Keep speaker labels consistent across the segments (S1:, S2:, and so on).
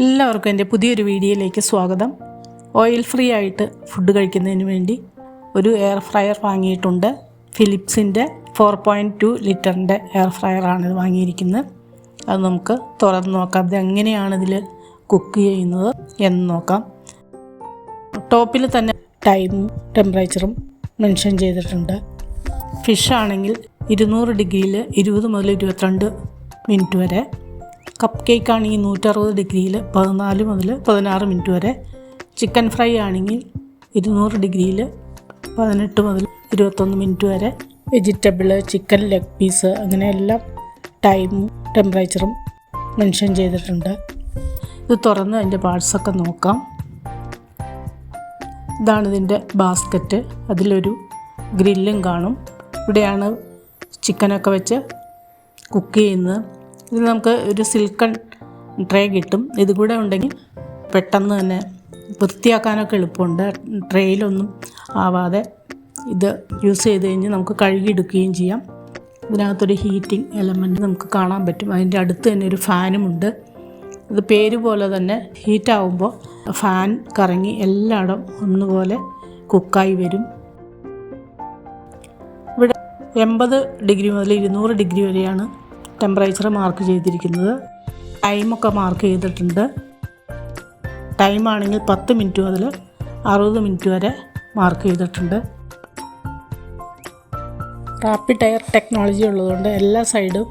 S1: എല്ലാവർക്കും എൻ്റെ പുതിയൊരു വീഡിയോയിലേക്ക് സ്വാഗതം. ഓയിൽ ഫ്രീ ആയിട്ട് ഫുഡ് കഴിക്കുന്നതിന് വേണ്ടി ഒരു എയർ ഫ്രയർ വാങ്ങിയിട്ടുണ്ട്. ഫിലിപ്സിൻ്റെ 4.2 ലിറ്ററിൻ്റെ എയർ ഫ്രയറാണ് ഇത് വാങ്ങിയിരിക്കുന്നത്. അത് നമുക്ക് തുറന്ന് നോക്കാം, ഇത് എങ്ങനെയാണ് ഇതിൽ കുക്ക് ചെയ്യുന്നത് എന്ന് നോക്കാം. ടോപ്പിൽ തന്നെ ടൈമും ടെമ്പറേച്ചറും മെൻഷൻ ചെയ്തിട്ടുണ്ട്. ഫിഷ് ആണെങ്കിൽ 200 ഡിഗ്രിയിൽ 20 മുതൽ 22 മിനിറ്റ് വരെ, കപ്പ് കേക്ക് ആണെങ്കിൽ 160 ഡിഗ്രിയിൽ 14 മുതൽ 16 മിനിറ്റ് വരെ, ചിക്കൻ ഫ്രൈ ആണെങ്കിൽ 200 ഡിഗ്രിയിൽ 18 മുതൽ 21 മിനിറ്റ് വരെ, വെജിറ്റബിൾ, ചിക്കൻ ലെഗ് പീസ്, അങ്ങനെ എല്ലാം ടൈമും ടെമ്പറേച്ചറും മെൻഷൻ ചെയ്തിട്ടുണ്ട്. ഇത് തുറന്ന് അതിൻ്റെ പാർട്സൊക്കെ നോക്കാം. ഇതാണ് ഇതിൻ്റെ ബാസ്ക്കറ്റ്. അതിലൊരു ഗ്രില്ലും കാണും. ഇവിടെയാണ് ചിക്കനൊക്കെ വെച്ച് കുക്ക് ചെയ്യുന്നത്. ഇത് നമുക്ക് ഒരു സിൽക്കൺ ട്രേ കിട്ടും. ഇത് കൂടെ ഉണ്ടെങ്കിൽ പെട്ടെന്ന് തന്നെ വൃത്തിയാക്കാനൊക്കെ എളുപ്പമുണ്ട്. ട്രേയിലൊന്നും ആവാതെ ഇത് യൂസ് ചെയ്ത് കഴിഞ്ഞ് നമുക്ക് കഴുകിയെടുക്കുകയും ചെയ്യാം. ഇതിനകത്തൊരു ഹീറ്റിംഗ് എലമെൻറ്റ് നമുക്ക് കാണാൻ പറ്റും. അതിൻ്റെ അടുത്ത് തന്നെ ഒരു ഫാനുമുണ്ട്. ഇത് പേര് പോലെ തന്നെ ഹീറ്റാവുമ്പോൾ ഫാൻ കറങ്ങി എല്ലായിടം ഒന്നുപോലെ കുക്കായി വരും. ഇവിടെ 80 ഡിഗ്രി മുതൽ 200 ഡിഗ്രി വരെയാണ് ടെമ്പറേച്ചർ മാർക്ക് ചെയ്തിരിക്കുന്നത്. ടൈമൊക്കെ മാർക്ക് ചെയ്തിട്ടുണ്ട്. ടൈമാണെങ്കിൽ 10 മിനിറ്റ് മുതൽ 60 മിനിറ്റ് വരെ മാർക്ക് ചെയ്തിട്ടുണ്ട്. റാപ്പിഡ് എയർ ടെക്നോളജി ഉള്ളതുകൊണ്ട് എല്ലാ സൈഡും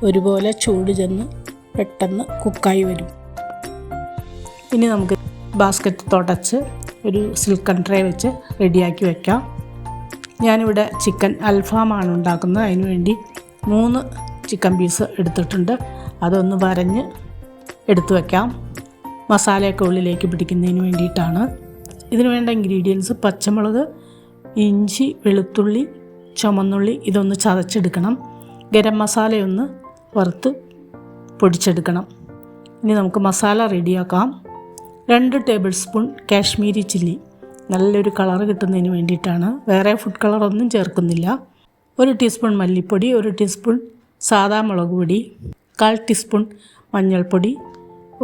S1: ഒരുപോലെ ചൂട് ചെന്ന് പെട്ടെന്ന് കുക്കായി വരും. ഇനി നമുക്ക് ബാസ്ക്കറ്റ് തുടച്ച് ഒരു സിൽക്കൺ ട്രേ വെച്ച് റെഡിയാക്കി വയ്ക്കാം. ഞാനിവിടെ ചിക്കൻ അൽഫാമാണ് ഉണ്ടാക്കുന്നത്. അതിന് വേണ്ടി 3 ചിക്കൻ പീസ് എടുത്തിട്ടുണ്ട്. അതൊന്ന് വരഞ്ഞ് എടുത്തു വയ്ക്കാം. മസാലയൊക്കെ ഉള്ളിലേക്ക് പിടിക്കുന്നതിന് വേണ്ടിയിട്ടാണ്. ഇതിന് വേണ്ട ഇൻഗ്രീഡിയൻസ്: പച്ചമുളക്, ഇഞ്ചി, വെളുത്തുള്ളി, ചുമന്നുള്ളി, ഇതൊന്ന് ചതച്ചെടുക്കണം. ഗരം മസാലയൊന്ന് വറുത്ത് പൊടിച്ചെടുക്കണം. ഇനി നമുക്ക് മസാല റെഡിയാക്കാം. 2 ടേബിൾ സ്പൂൺ കാശ്മീരി ചില്ലി, നല്ലൊരു കളർ കിട്ടുന്നതിന് വേണ്ടിയിട്ടാണ്. വേറെ ഫുഡ് കളറൊന്നും ചേർക്കുന്നില്ല. 1 ടീസ്പൂൺ മല്ലിപ്പൊടി, 1 ടീസ്പൂൺ സാദാ മുളക് പൊടി, 1/4 ടീസ്പൂൺ മഞ്ഞൾപ്പൊടി,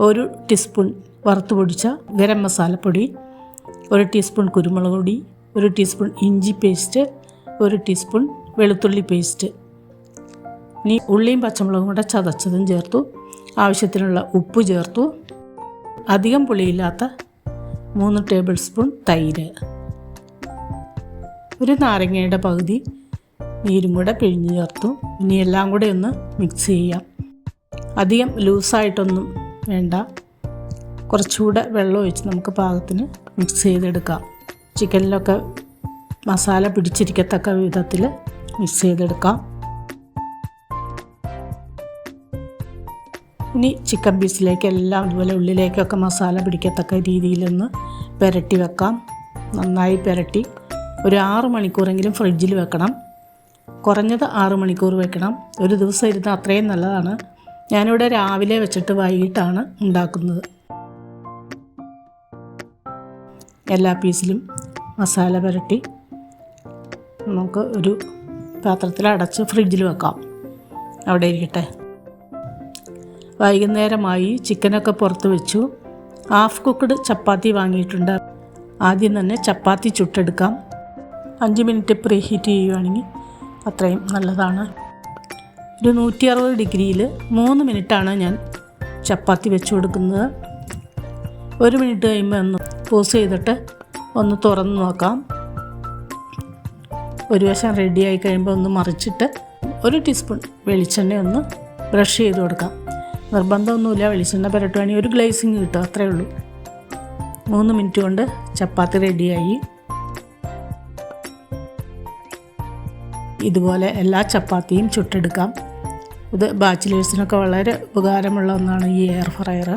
S1: 1 ടീസ്പൂൺ വറുത്ത് പൊടിച്ച ഗരം മസാലപ്പൊടി, 1 ടീസ്പൂൺ കുരുമുളക് പൊടി, 1 ടീസ്പൂൺ ഇഞ്ചി പേസ്റ്റ്, 1 ടീസ്പൂൺ വെളുത്തുള്ളി പേസ്റ്റ്. ഇനി ഉള്ളിയും പച്ചമുളകും കൂടെ ചതച്ചതും ചേർത്തു. ആവശ്യത്തിനുള്ള ഉപ്പ് ചേർത്തു. അധികം പുളിയില്ലാത്ത 3 ടേബിൾ സ്പൂൺ തൈര്, ഒരു നാരങ്ങയുടെ പകുതി നീരും കൂടെ പിഴിഞ്ഞ് ചേർത്തു. ഇനി എല്ലാം കൂടെ ഒന്ന് മിക്സ് ചെയ്യാം. അധികം ലൂസായിട്ടൊന്നും വേണ്ട, കുറച്ചുകൂടെ വെള്ളം ഒഴിച്ച് നമുക്ക് പാകത്തിന് മിക്സ് ചെയ്തെടുക്കാം. ചിക്കനിലൊക്കെ മസാല പിടിച്ചിരിക്കത്തക്ക വിധത്തിൽ മിക്സ് ചെയ്തെടുക്കാം. ഇനി ചിക്കൻ പീസിലേക്ക് എല്ലാം അതുപോലെ ഉള്ളിലേക്കൊക്കെ മസാല പിടിക്കത്തക്ക രീതിയിലൊന്ന് പുരട്ടി വെക്കാം. നന്നായി പുരട്ടി ഒരു 6 മണിക്കൂറെങ്കിലും ഫ്രിഡ്ജിൽ വെക്കണം. കുറഞ്ഞത് 6 മണിക്കൂർ വെക്കണം. ഒരു ദിവസം ഇരുന്ന് അത്രയും നല്ലതാണ്. ഞാനിവിടെ രാവിലെ വെച്ചിട്ട് വൈകിട്ടാണ് ഉണ്ടാക്കുന്നത്. എല്ലാ പീസിലും മസാല പുരട്ടി നമുക്ക് ഒരു പാത്രത്തിൽ അടച്ച് ഫ്രിഡ്ജിൽ വെക്കാം. അവിടെ ഇരിക്കട്ടെ. വൈകുന്നേരമായി ചിക്കനൊക്കെ പുറത്ത് വെച്ചു. ഹാഫ് കുക്ക്ഡ് ചപ്പാത്തി വാങ്ങിയിട്ടുണ്ട്. ആദ്യം തന്നെ ചപ്പാത്തി ചുട്ടെടുക്കാം. 5 മിനിറ്റ് പ്രീ ഹീറ്റ് ചെയ്യുകയാണെങ്കിൽ അത്രയും നല്ലതാണ്. ഒരു 160 ഡിഗ്രിയിൽ 3 മിനിറ്റാണ് ഞാൻ ചപ്പാത്തി വെച്ച് കൊടുക്കുന്നത്. 1 മിനിറ്റ് കഴിയുമ്പോൾ ഒന്ന് പോസ് ചെയ്തിട്ട് ഒന്ന് തുറന്ന് നോക്കാം. ഒരു വശം റെഡിയായി കഴിയുമ്പോൾ ഒന്ന് മറിച്ചിട്ട് 1 ടീസ്പൂൺ വെളിച്ചെണ്ണ ഒന്ന് ബ്രഷ് ചെയ്ത് കൊടുക്കാം. നിർബന്ധമൊന്നുമില്ല, വെളിച്ചെണ്ണ പുരട്ടുവാണെങ്കിൽ ഒരു ഗ്ലേസിങ് കിട്ടും, അത്രയേ ഉള്ളൂ. 3 മിനിറ്റ് കൊണ്ട് ചപ്പാത്തി റെഡിയായി. ഇതുപോലെ എല്ലാ ചപ്പാത്തിയും ചുട്ടെടുക്കാം. ഇത് ബാച്ചിലേഴ്സിനൊക്കെ വളരെ ഉപകാരമുള്ള ഒന്നാണ് ഈ എയർ ഫ്രയർ.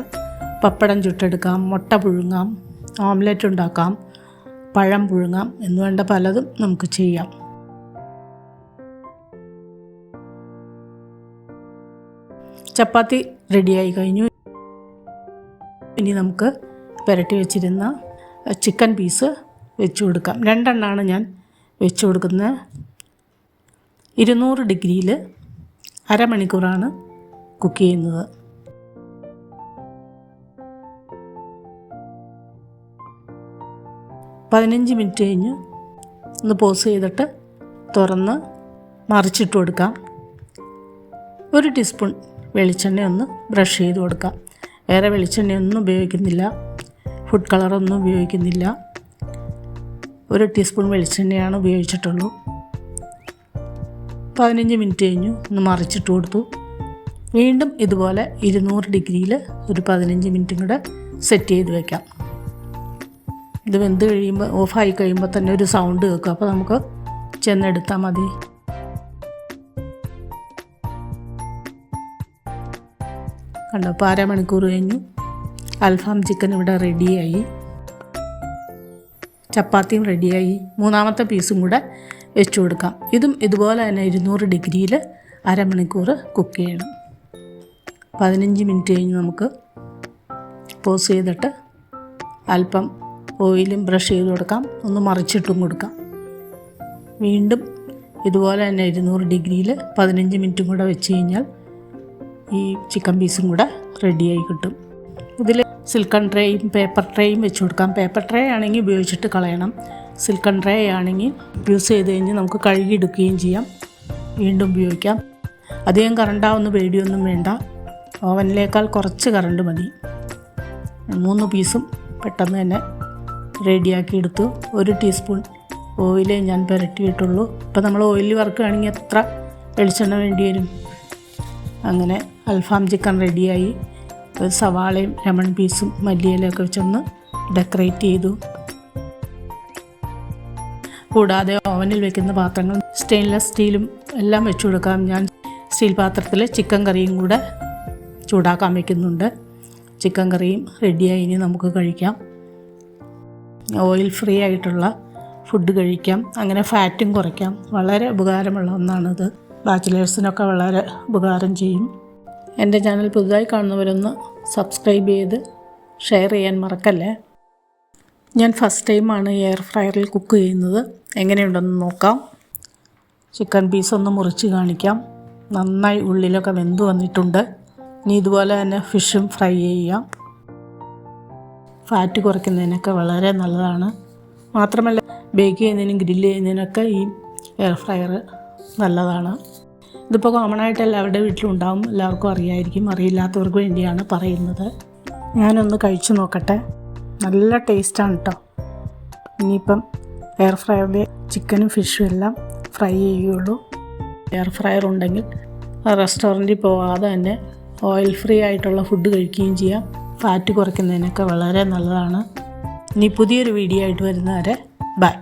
S1: പപ്പടം ചുട്ടെടുക്കാം, മുട്ട പുഴുങ്ങാം, ഓംലെറ്റ് ഉണ്ടാക്കാം, പഴം പുഴുങ്ങാം, എന്നുവേണ്ട പലതും നമുക്ക് ചെയ്യാം. ചപ്പാത്തി റെഡിയായി കഴിഞ്ഞു. ഇനി നമുക്ക് പുരട്ടി വെച്ചിരുന്ന ചിക്കൻ പീസ് വെച്ച് കൊടുക്കാം. 2 എണ്ണമാണ് ഞാൻ വെച്ച് കൊടുക്കുന്നത്. 200 ഡിഗ്രിയിൽ അരമണിക്കൂറാണ് കുക്ക് ചെയ്യുന്നത്. 15 മിനിറ്റ് കഴിഞ്ഞ് ഒന്ന് പോസ് ചെയ്തിട്ട് തുറന്ന് മറിച്ചിട്ട് കൊടുക്കാം. 1 ടീസ്പൂൺ വെളിച്ചെണ്ണ ഒന്ന് ബ്രഷ് ചെയ്ത് കൊടുക്കാം. വേറെ വെളിച്ചെണ്ണയൊന്നും ഉപയോഗിക്കുന്നില്ല, ഫുഡ് കളറൊന്നും ഉപയോഗിക്കുന്നില്ല. 1 ടീസ്പൂൺ വെളിച്ചെണ്ണയാണ് ഉപയോഗിച്ചിട്ടുള്ളൂ. 15 മിനിറ്റ് കഴിഞ്ഞു, ഒന്ന് മറിച്ചിട്ട് കൊടുത്തു. വീണ്ടും ഇതുപോലെ 200 ഡിഗ്രിയിൽ ഒരു 15 മിനിറ്റും കൂടെ സെറ്റ് ചെയ്ത് വയ്ക്കാം. ഇത് വെന്ത് കഴിയുമ്പോൾ, ഓഫായി കഴിയുമ്പോൾ തന്നെ ഒരു സൗണ്ട് കേൾക്കും. അപ്പോൾ നമുക്ക് ചെന്നെടുത്താൽ മതി. കണ്ടോ, ഇപ്പോൾ അരമണിക്കൂർ കഴിഞ്ഞു. അൽഫാം ചിക്കൻ ഇവിടെ റെഡിയായി. ചപ്പാത്തിയും റെഡിയായി. 3ാമത്തെ പീസും കൂടെ വെച്ച് കൊടുക്കാം. ഇതും ഇതുപോലെ തന്നെ 200 ഡിഗ്രിയിൽ അരമണിക്കൂർ കുക്ക് ചെയ്യണം. 15 മിനിറ്റ് കഴിഞ്ഞ് നമുക്ക് പോസ് ചെയ്തിട്ട് അല്പം ഓയിലും ബ്രഷ് ചെയ്ത് കൊടുക്കാം. ഒന്ന് മറിച്ചിട്ടും കൊടുക്കാം. വീണ്ടും ഇതുപോലെ തന്നെ 200 ഡിഗ്രിയിൽ 15 മിനിറ്റും കൂടെ വെച്ച് കഴിഞ്ഞാൽ ഈ ചിക്കൻ പീസും കൂടെ റെഡിയായി കിട്ടും. ഇതിൽ സിൽക്കൺ ട്രേയും പേപ്പർ ട്രേയും വെച്ച് കൊടുക്കാം. പേപ്പർ ട്രേ ആണെങ്കിൽ ഉപയോഗിച്ചിട്ട് കളയണം. സിൽക്കൺ ട്രേ ആണെങ്കിൽ യൂസ് ചെയ്ത് കഴിഞ്ഞ് നമുക്ക് കഴുകിയെടുക്കുകയും ചെയ്യാം, വീണ്ടും ഉപയോഗിക്കാം. അധികം കറണ്ടാവുന്ന പേടിയൊന്നും വേണ്ട. ഓവനിലേക്കാൾ കുറച്ച് കറണ്ട് മതി. 3 പീസും പെട്ടെന്ന് തന്നെ റെഡിയാക്കി എടുത്തു. 1 ടീസ്പൂൺ ഓയിലേ ഞാൻ പുരട്ടിയിട്ടുള്ളൂ. ഇപ്പോൾ നമ്മൾ ഓയിൽ വറുക്കുകയാണെങ്കിൽ എത്ര വെളിച്ചെണ്ണ വേണ്ടി വരും? അങ്ങനെ അൽഫാം ചിക്കൻ റെഡിയായി. ഒരു സവാളയും ലെമൺ പീസും മല്ലിയിലൊക്കെ വെച്ചൊന്ന് ഡെക്കറേറ്റ് ചെയ്തു. കൂടാതെ ഓവനിൽ വെക്കുന്ന പാത്രങ്ങൾ സ്റ്റെയിൻലെസ് സ്റ്റീലും എല്ലാം വെച്ച് കൊടുക്കാം. ഞാൻ സ്റ്റീൽ പാത്രത്തിൽ ചിക്കൻ കറിയും കൂടെ ചൂടാക്കാൻ വയ്ക്കുന്നുണ്ട്. ചിക്കൻ കറിയും റെഡിയായി. ഇനി നമുക്ക് കഴിക്കാം. ഓയിൽ ഫ്രീ ആയിട്ടുള്ള ഫുഡ് കഴിക്കാം. അങ്ങനെ ഫാറ്റും കുറയ്ക്കാം. വളരെ ഉപകാരമുള്ള ഒന്നാണിത്. ബാച്ചിലേഴ്സിനൊക്കെ വളരെ ഉപകാരം ചെയ്യും. എൻ്റെ ചാനൽ പുതുതായി കാണുന്നവരൊന്ന് സബ്സ്ക്രൈബ് ചെയ്ത് ഷെയർ ചെയ്യാൻ മറക്കല്ലേ. ഞാൻ ഫസ്റ്റ് ടൈമാണ് എയർ ഫ്രയറിൽ കുക്ക് ചെയ്യുന്നത്. എങ്ങനെയുണ്ടെന്ന് നോക്കാം. ചിക്കൻ പീസൊന്ന് മുറിച്ച് കാണിക്കാം. നന്നായി ഉള്ളിലൊക്കെ വെന്ത് വന്നിട്ടുണ്ട്. ഇനി ഇതുപോലെ തന്നെ ഫിഷും ഫ്രൈ ചെയ്യാം. ഫാറ്റ് കുറയ്ക്കുന്നതിനൊക്കെ വളരെ നല്ലതാണ്. മാത്രമല്ല ബേക്ക് ചെയ്യുന്നതിനും ഗ്രില്ല് ചെയ്യുന്നതിനൊക്കെ ഈ എയർ ഫ്രയർ നല്ലതാണ്. ഇതിപ്പോൾ കോമൺ ആയിട്ട് എല്ലാവരുടെ വീട്ടിലും ഉണ്ടാവും, എല്ലാവർക്കും അറിയായിരിക്കും. അറിയില്ലാത്തവർക്ക് വേണ്ടിയാണ് പറയുന്നത്. ഞാനൊന്ന് കഴിച്ചു നോക്കട്ടെ. നല്ല ടേസ്റ്റാണ് കേട്ടോ. ഇനിയിപ്പം എയർ ഫ്രയറിൽ ചിക്കനും ഫിഷും എല്ലാം ഫ്രൈ ചെയ്യുകയുള്ളൂ. എയർ ഫ്രയർ ഉണ്ടെങ്കിൽ റെസ്റ്റോറൻറ്റിൽ പോകാതെ തന്നെ ഓയിൽ ഫ്രീ ആയിട്ടുള്ള ഫുഡ് കഴിക്കുകയും ചെയ്യാം. ഫാറ്റ് കുറയ്ക്കുന്നതിനൊക്കെ വളരെ നല്ലതാണ്. ഇനി പുതിയൊരു വീഡിയോ ആയിട്ട് വരുന്നവരെ ബൈ.